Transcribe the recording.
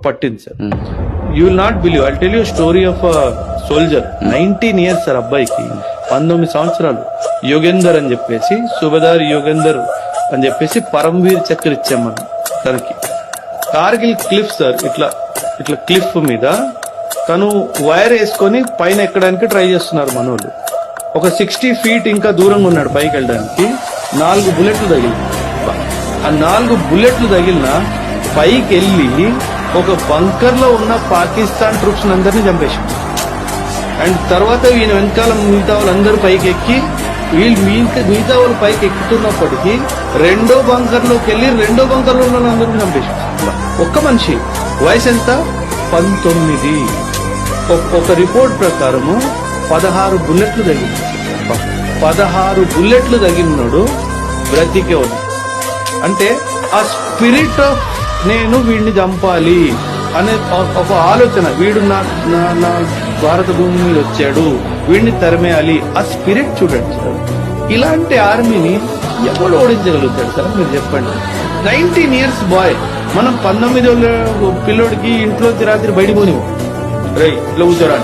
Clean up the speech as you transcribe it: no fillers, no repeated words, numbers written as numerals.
పట్టింది sir. You will not believe, I tell you story of soldier. 19 years sir అబ్బాయికి, 19 సంవత్సరాలు. యోగేందర్ అని చెప్పేసి, సుబేదార్ యోగేందర్ అని చెప్పేసి పరమవీర్ చక్ర ఇచ్చాం మనం తనకి. కార్గిల్ క్లిఫ్ సార్, ఇట్లా ఇట్లా క్లిఫ్ మీద తను వైర్ వేసుకొని పైన ఎక్కడానికి ట్రై చేస్తున్నారు మనోళ్ళు. ఒక 60 feet ఇంకా దూరంగా ఉన్నాడు పైకి వెళ్ళడానికి. 4 బుల్లెట్లు తగిలింది. ఆ 4 బుల్లెట్లు తగిలిన పైకి వెళ్ళి ఒక బంకర్ లో ఉన్న పాకిస్తాన్ ట్రూప్స్ అందరినీ చంపేసింది. అండ్ తర్వాత ఈయన వెనకాల మిగతా వాళ్ళందరూ పైకి ఎక్కి, వీళ్ళు మిగతా వాళ్ళు పైకి ఎక్కుతున్నప్పటికీ రెండో బంకర్ లోకి వెళ్ళి రెండో బంకర్ లో ఉన్న వాళ్ళందరినీ చంపేసింది. ఒక్క మనిషి వయసు ఎంత? 19. ఒక రిపోర్ట్ ప్రకారము 16 బుల్లెట్లు తగిలింది. 16 బుల్లెట్లు తగిలినాడు బ్రతికే ఉంది. అంటే ఆ స్పిరిట్ ఆఫ్ నేను వీడిని చంపాలి అనే ఒక ఆలోచన, వీడు నా భారత భూమి మీద వచ్చాడు, వీడిని తరిమేయాలి, ఆ స్పిరిట్ చూడండి సార్. ఇలాంటి ఆర్మీని ఎవడు ఓడించగలుగుతాడు సార్ మీరు చెప్పండి. 19 years బాయ్. మనం 19 పిల్లోడికి ఇంట్లోంచి రాత్రి బయట పోనివ్వం, రే ఇట్లా కూర్చోరా